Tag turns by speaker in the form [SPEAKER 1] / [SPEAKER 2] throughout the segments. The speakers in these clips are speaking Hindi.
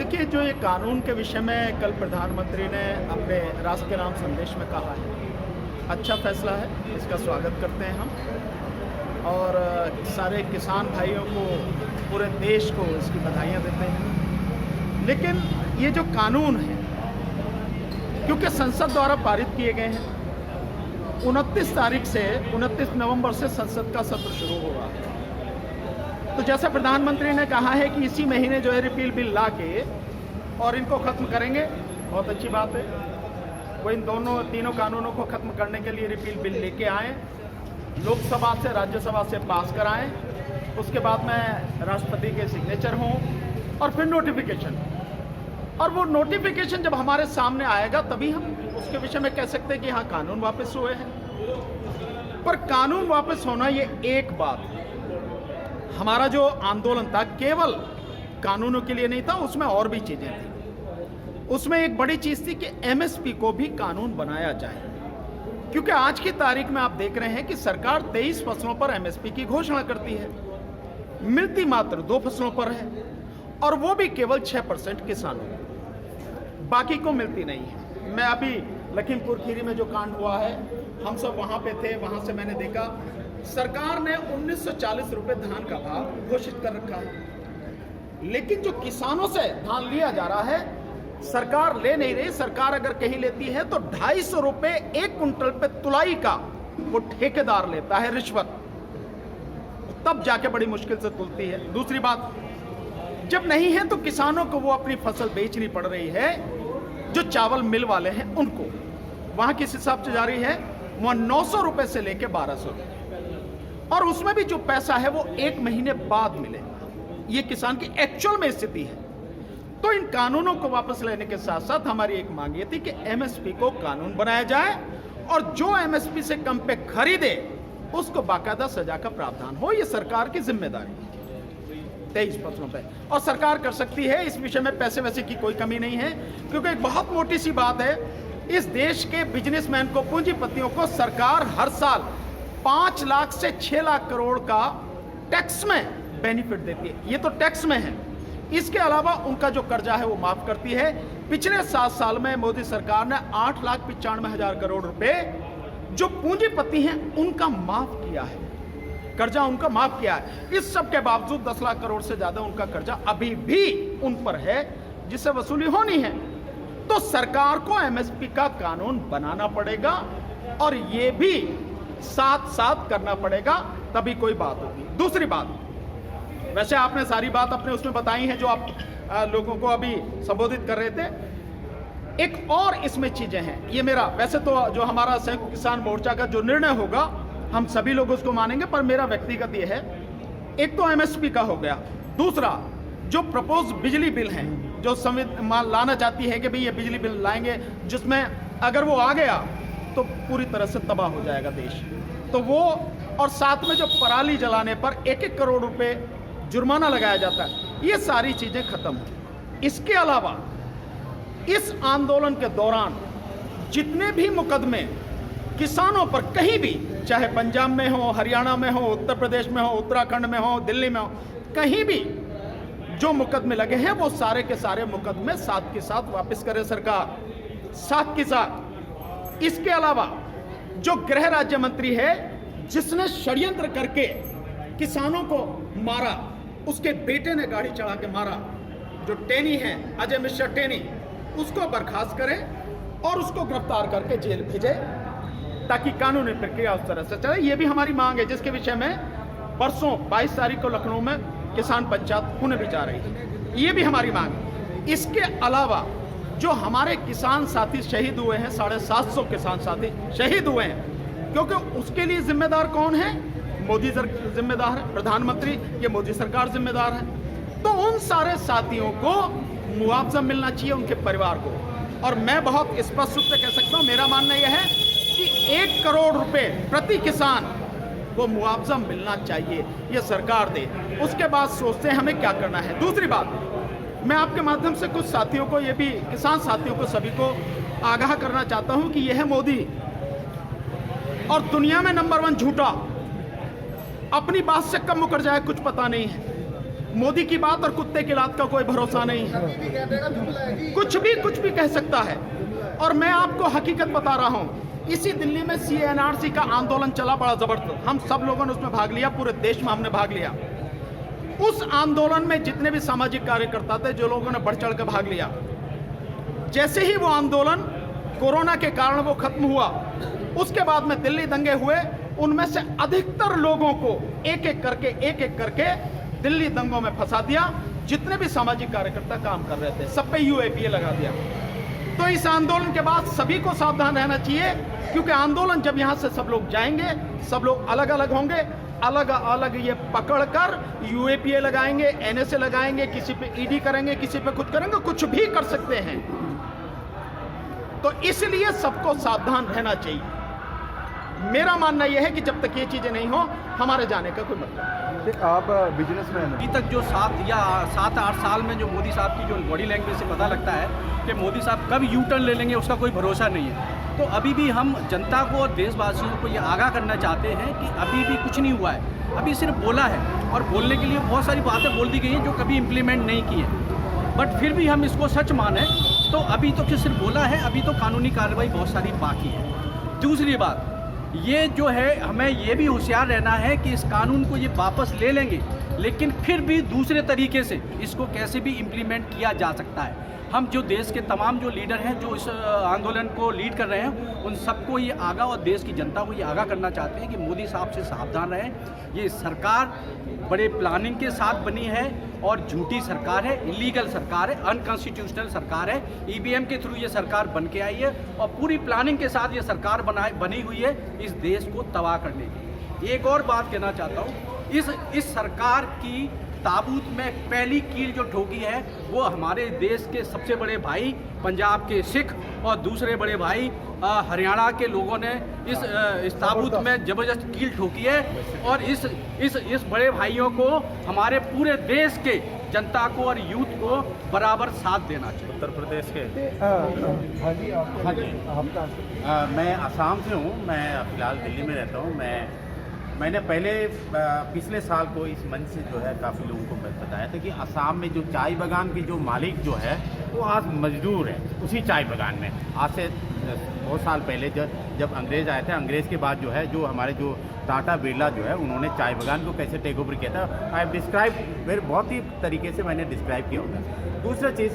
[SPEAKER 1] देखिए, जो ये कानून के विषय में कल प्रधानमंत्री ने अपने राष्ट्र के नाम संदेश में कहा है, अच्छा फैसला है, इसका स्वागत करते हैं हम और सारे किसान भाइयों को, पूरे देश को इसकी बधाइयाँ देते हैं। लेकिन ये जो कानून है, क्योंकि संसद द्वारा पारित किए गए हैं, 29 नवंबर से संसद का सत्र शुरू हो रहा है। तो जैसे प्रधानमंत्री ने कहा है कि इसी महीने जो है रिपील बिल ला के और इनको खत्म करेंगे, बहुत अच्छी बात है। वो इन तीनों कानूनों को खत्म करने के लिए रिपील बिल लेके आए, लोकसभा से राज्यसभा से पास कराएं, उसके बाद में राष्ट्रपति के सिग्नेचर हों और फिर नोटिफिकेशन। और वो नोटिफिकेशन जब हमारे सामने आएगा तभी हम उसके विषय में कह सकते हैं कि हाँ, कानून वापस हुए हैं। पर कानून वापस होना ये एक बात है। हमारा जो आंदोलन था केवल कानूनों के लिए नहीं था, उसमें और भी चीजें थी। उसमें एक बड़ी चीज थी कि एमएसपी को भी कानून बनाया जाए, क्योंकि आज की तारीख में आप देख रहे हैं कि सरकार 23 फसलों पर एमएसपी की घोषणा करती है, मिलती मात्र 2 फसलों पर है, और वो भी केवल 6% किसानों को, बाकी को मिलती नहीं है। मैं अभी लखीमपुर खीरी में जो कांड हुआ है, हम सब वहां पे थे, वहां से मैंने देखा सरकार ने 1940 रुपए धान का भाव घोषित कर रखा है, लेकिन जो किसानों से धान लिया जा रहा है सरकार ले नहीं रही। सरकार अगर कहीं लेती है तो 250 रुपए 1 कुंटल पे तुलाई का वो ठेकेदार लेता है रिश्वत, तब जाके बड़ी मुश्किल से तुलती है। दूसरी बात, जब नहीं है तो किसानों को वो अपनी फसल बेचनी पड़ रही है, जो चावल मिल वाले हैं उनको। वहां किस हिसाब से जारी है, वहां 900 रुपए से लेके 1200 रुपए, और उसमें भी जो पैसा है वो 1 महीने बाद मिले। ये किसान की एक्चुअल में स्थिति है। तो इन कानूनों को वापस लेने के साथ साथ हमारी एक मांग ये थी कि एमएसपी को कानून बनाया जाए, और जो एमएसपी से कम पे खरीदे उसको बाकायदा सजा का प्रावधान हो। ये सरकार की जिम्मेदारी है 23 फसलों पे, और सरकार कर सकती है। इस विषय में पैसे वैसे की कोई कमी नहीं है, क्योंकि एक बहुत मोटी सी बात है, इस देश के बिजनेसमैन को, पूंजीपतियों को सरकार हर साल 5 लाख से 6 लाख करोड़ का टैक्स में बेनिफिट देती है। ये तो टैक्स में है, इसके अलावा उनका जो कर्जा है वो माफ करती है। पिछले 7 साल में मोदी सरकार ने 8,95,000 करोड़ रुपए जो पूंजीपति हैं उनका माफ किया है, कर्जा उनका माफ किया है। इस सब के बावजूद 10 लाख करोड़ से ज्यादा उनका कर्जा अभी भी उन पर है, जिससे वसूली होनी है। तो सरकार को एमएसपी का कानून बनाना पड़ेगा, और ये भी साथ साथ करना पड़ेगा, तभी कोई बात होगी। दूसरी बात, वैसे आपने सारी बात अपने उसमें बताई है जो आप लोगों को अभी संबोधित कर रहे थे। एक और इसमें चीजें हैं, ये मेरा वैसे तो जो हमारा संयुक्त किसान मोर्चा का जो निर्णय होगा हम सभी लोग उसको मानेंगे, पर मेरा व्यक्तिगत ये है, एक तो एमएसपी का हो गया, दूसरा जो प्रपोज बिजली बिल है, जो संविधान लाना चाहती है कि भाई ये बिजली बिल लाएंगे, जिसमें अगर वो आ गया तो पूरी तरह से तबाह हो जाएगा देश, तो वो, और साथ में जो पराली जलाने पर 1-1 करोड़ रुपए जुर्माना लगाया जाता है, ये सारी चीजें खत्म हो। इसके अलावा इस आंदोलन के दौरान जितने भी मुकदमे किसानों पर कहीं भी, चाहे पंजाब में हो, हरियाणा में हो, उत्तर प्रदेश में हो, उत्तराखंड में हो, दिल्ली में हो, कहीं भी जो मुकदमे लगे हैं वो सारे के सारे मुकदमे साथ के साथ वापस करे सरकार, साथ के साथ। इसके अलावा जो गृह राज्य मंत्री है जिसने षड्यंत्र करके किसानों को मारा, उसके बेटे ने गाड़ी चढ़ा के मारा, जो टेनी है, अजय मिश्रा टेनी, उसको बर्खास्त करें और उसको गिरफ्तार करके जेल भेजे, ताकि कानूनी प्रक्रिया उस तरह से चले। ये भी हमारी मांग है, जिसके विषय में परसों 22 तारीख को लखनऊ में किसान पंचायत होने भी जा रही है। ये भी हमारी मांग है। इसके अलावा जो हमारे किसान साथी शहीद हुए हैं, 750 किसान साथी शहीद हुए हैं, क्योंकि उसके लिए जिम्मेदार कौन है? मोदी जिम्मेदार है, प्रधानमंत्री, ये मोदी सरकार जिम्मेदार है। तो उन सारे साथियों को मुआवजा मिलना चाहिए, उनके परिवार को। और मैं बहुत स्पष्ट रूप से कह सकता हूं, मेरा मानना यह है कि 1 करोड़ रुपए प्रति किसान को मुआवजा मिलना चाहिए, ये सरकार दे। उसके बाद सोचते हैं हमें क्या करना है। दूसरी बात, मैं आपके माध्यम से कुछ साथियों को, ये भी किसान साथियों को, सभी को आगाह करना चाहता हूं कि यह मोदी और दुनिया में नंबर 1 झूठा अपनी बात से कब मुकर जाए कुछ पता नहीं है। मोदी की बात और कुत्ते की लात का कोई भरोसा नहीं है। कुछ भी कह सकता है। और मैं आपको हकीकत बता रहा हूं, इसी दिल्ली में CNRC का आंदोलन चला बड़ा जबरदस्त, हम सब लोगों ने उसमें भाग लिया, पूरे देश में हमने भाग लिया। उस आंदोलन में जितने भी सामाजिक कार्यकर्ता थे, जो लोगों ने बढ़ चढ़ कर भाग लिया, जैसे ही वो आंदोलन कोरोना के कारण वो खत्म हुआ, उसके बाद में दिल्ली दंगे हुए, उनमें से अधिकतर लोगों को एक एक करके दिल्ली दंगों में फंसा दिया। जितने भी सामाजिक कार्यकर्ता काम कर रहे थे, सब पे UAPA लगा दिया। तो इस आंदोलन के बाद सभी को सावधान रहना चाहिए, क्योंकि आंदोलन जब यहां से सब लोग जाएंगे, सब लोग अलग अलग होंगे, अलग अलग ये पकड़कर UAPA लगाएंगे, NSA लगाएंगे, किसी पे ED करेंगे, किसी पे कुछ करेंगे, कुछ भी कर सकते हैं। तो इसलिए सबको सावधान रहना चाहिए। मेरा मानना यह है कि जब तक ये चीजें नहीं हो, हमारे जाने का कोई मतलब नहीं।
[SPEAKER 2] आप बिजनेसमैन हैं,
[SPEAKER 3] अभी तक जो 7-8 साल में जो मोदी साहब की जो बॉडी लैंग्वेज से पता लगता है कि मोदी साहब कब यू टर्न ले लेंगे, उसका कोई भरोसा नहीं है। तो अभी भी हम जनता को और देशवासियों को ये आगाह करना चाहते हैं कि अभी भी कुछ नहीं हुआ है, अभी सिर्फ बोला है, और बोलने के लिए बहुत सारी बातें बोल दी गई हैं जो कभी इम्प्लीमेंट नहीं की है। बट फिर भी हम इसको सच माने तो अभी तो सिर्फ बोला है, अभी तो कानूनी कार्रवाई बहुत सारी बाकी है। दूसरी बात ये जो है, हमें ये भी होशियार रहना है कि इस कानून को ये वापस ले लेंगे, लेकिन फिर भी दूसरे तरीके से इसको कैसे भी इम्प्लीमेंट किया जा सकता है। हम जो देश के तमाम जो लीडर हैं जो इस आंदोलन को लीड कर रहे हैं, उन सबको ये आगाह और देश की जनता को ये आगाह करना चाहते हैं कि मोदी साहब से सावधान रहें। ये सरकार बड़े प्लानिंग के साथ बनी है और झूठी सरकार है, इलीगल सरकार है, अनकॉन्स्टिट्यूशनल सरकार है। EVM के थ्रू ये सरकार बन के आई है और पूरी प्लानिंग के साथ ये सरकार बनी हुई है इस देश को तबाह करने की। एक और बात कहना चाहता हूँ, इस सरकार की ताबूत में पहली कील जो ठोकी है वो हमारे देश के सबसे बड़े भाई पंजाब के सिख और दूसरे बड़े भाई हरियाणा के लोगों ने इस ताबूत में जबरदस्त कील ठोकी है। और इस बड़े भाइयों को हमारे पूरे देश के जनता को और यूथ को बराबर साथ देना चाहिए।
[SPEAKER 2] उत्तर प्रदेश के
[SPEAKER 4] हाँ जी, आपका
[SPEAKER 5] मैं असम से हूँ, मैं फ़िलहाल दिल्ली में रहता हूँ। मैंने पहले पिछले साल को इस मंच से जो है काफ़ी लोगों को बताया था कि असम में जो चाय बागान के जो मालिक जो है वो आज मजदूर है उसी चाय बागान में। आज से बहुत साल पहले जब अंग्रेज़ आए थे, अंग्रेज़ के बाद जो है जो हमारे जो टाटा बिरला जो है उन्होंने चाय बागान को कैसे टेक ओवर किया था, आई हैव डिस्क्राइब मेरे बहुत ही तरीके से मैंने डिस्क्राइब किया होगा। दूसरा चीज़,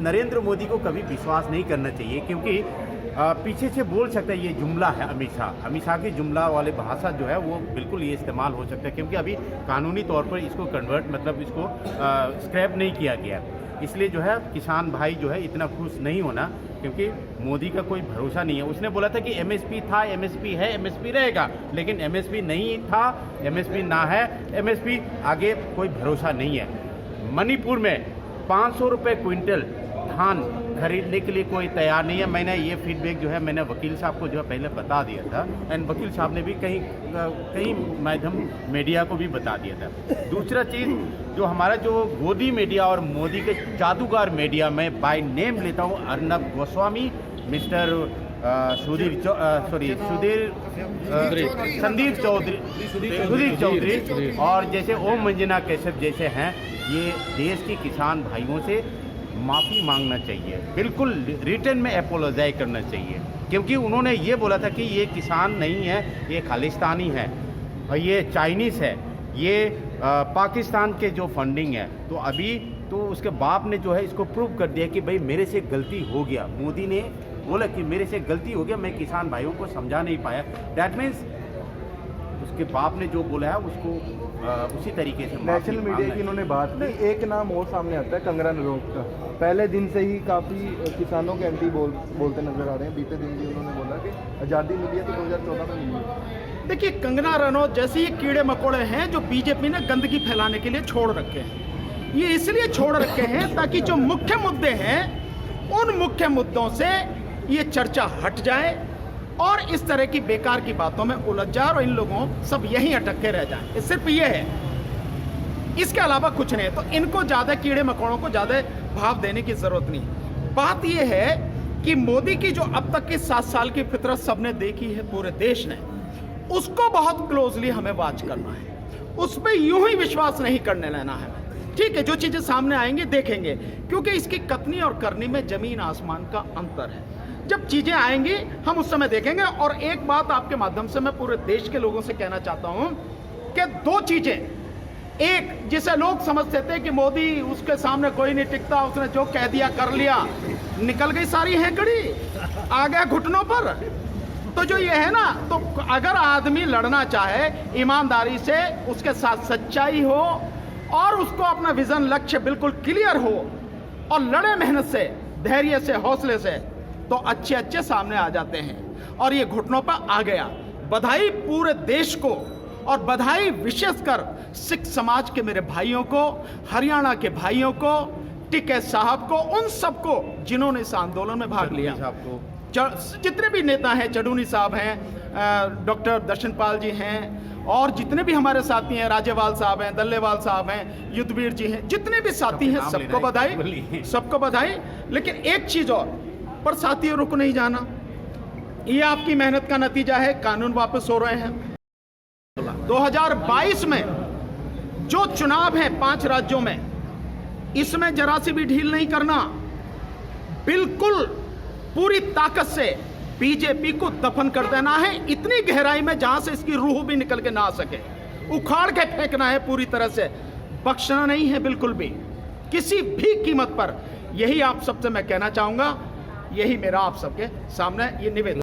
[SPEAKER 5] नरेंद्र मोदी को कभी विश्वास नहीं करना चाहिए, क्योंकि पीछे से बोल सकता है ये जुमला है अमित शाह की जुमला वाले भाषा जो है वो बिल्कुल ये इस्तेमाल हो सकता है, क्योंकि अभी कानूनी तौर पर इसको इसको स्क्रैप नहीं किया गया। इसलिए जो है किसान भाई जो है इतना खुश नहीं होना, क्योंकि मोदी का कोई भरोसा नहीं है। उसने बोला था कि MSP था, MSP है, MSP रहेगा, लेकिन MSP नहीं था, MSP ना है, MSP आगे कोई भरोसा नहीं है। मणिपुर में 500 रुपये क्विंटल धान खरीदने के लिए कोई तैयार नहीं है। मैंने ये फीडबैक जो है मैंने वकील साहब को जो है पहले बता दिया था, एंड वकील साहब ने भी कहीं माध्यम मीडिया को भी बता दिया था। दूसरा चीज़, जो हमारा जो गोदी मीडिया और मोदी के जादूगर मीडिया, मैं बाय नेम लेता हूँ अर्नब गोस्वामी, मिस्टर संदीप चौधरी और जैसे ओम मंजना कैसव जैसे हैं, ये देश के किसान भाइयों से माफ़ी मांगना चाहिए, बिल्कुल रिटर्न में अपोलोजाइज करना चाहिए, क्योंकि उन्होंने ये बोला था कि ये किसान नहीं है, ये खालिस्तानी है और ये चाइनीज़ है, ये पाकिस्तान के जो फंडिंग है। तो अभी तो उसके बाप ने जो है इसको प्रूव कर दिया कि भाई मेरे से गलती हो गया। मोदी ने बोला कि मेरे से गलती हो गया, मैं किसान भाइयों को समझा नहीं पाया। दैट मीन्स उसके बाप ने जो बोला है उसको उसी तरीके से
[SPEAKER 4] नेशनल मीडिया की इन्होंने बात की। एक नाम और सामने आता है कंगना रनौत का, पहले दिन से ही काफ़ी किसानों के एंटी बोलते नजर आ रहे हैं। बीते दिन भी उन्होंने बोला कि आज़ादी मिली है तो 2014 में मिली है।
[SPEAKER 1] देखिए, कंगना रनौत जैसे ये कीड़े मकोड़े हैं जो बीजेपी ने गंदगी फैलाने के लिए छोड़ रखे हैं। ये इसलिए छोड़ रखे हैं ताकि जो मुख्य मुद्दे हैं उन मुख्य मुद्दों से ये चर्चा हट जाए और इस तरह की बेकार की बातों में उलझ जाए और इन लोगों सब यहीं अटके रह जाएं। सिर्फ ये है, इसके अलावा कुछ नहीं है। तो इनको ज़्यादा कीड़े मकोड़ों को ज़्यादा भाव देने की ज़रूरत नहीं। बात ये है कि मोदी की जो अब तक की 7 साल की फितरत सबने देखी है पूरे देश ने, उसको बहुत क्लोजली हमें वॉच करना है। उस पर यूं ही विश्वास नहीं करने लेना है। ठीक है, जो चीजें सामने आएंगी देखेंगे, क्योंकि इसकी कथनी और करनी में जमीन आसमान का अंतर है। जब चीजें आएंगी हम उस समय देखेंगे। और एक बात आपके माध्यम से मैं पूरे देश के लोगों से कहना चाहता हूं कि दो चीजें, एक जिसे लोग समझते थे कि मोदी उसके सामने कोई नहीं टिकता, उसने जो कह दिया कर लिया, निकल गई सारी हैकड़ी, आ गया घुटनों पर। तो जो ये है ना, तो अगर आदमी लड़ना चाहे ईमानदारी से, उसके साथ सच्चाई हो और उसको अपना विजन लक्ष्य बिल्कुल क्लियर हो और लड़े मेहनत से, धैर्य से, हौसले से, तो अच्छे अच्छे सामने आ जाते हैं। और ये घुटनों पर आ गया। बधाई पूरे देश को, और बधाई विशेषकर सिख समाज के मेरे भाइयों को, हरियाणा के भाइयों को, टिक्के साहब को, उन सबको जिन्होंने इस आंदोलन में भाग लिया। जितने भी नेता हैं, चडूनी साहब हैं, डॉक्टर दर्शनपाल जी हैं, और जितने भी हमारे साथी हैं, राजेवाल साहब हैं, दल्लेवाल साहब हैं, युद्धवीर जी हैं, जितने भी साथी हैं, सबको बधाई, सबको बधाई। लेकिन एक चीज और, पर साथियों रुक नहीं जाना, ये आपकी मेहनत का नतीजा है। कानून वापस हो रहे हैं। 2022 में जो चुनाव है 5 राज्यों में, इसमें जरा सी भी ढील नहीं करना। बिल्कुल पूरी ताकत से बीजेपी को दफन कर देना है, इतनी गहराई में जहां से इसकी रूह भी निकल के ना आ सके, उखाड़ के फेंकना है पूरी तरह से, बख्शना नहीं है बिल्कुल भी, किसी भी कीमत पर। यही आप सबसे मैं कहना चाहूंगा, यही मेरा आप सबके सामने ये निवेदन।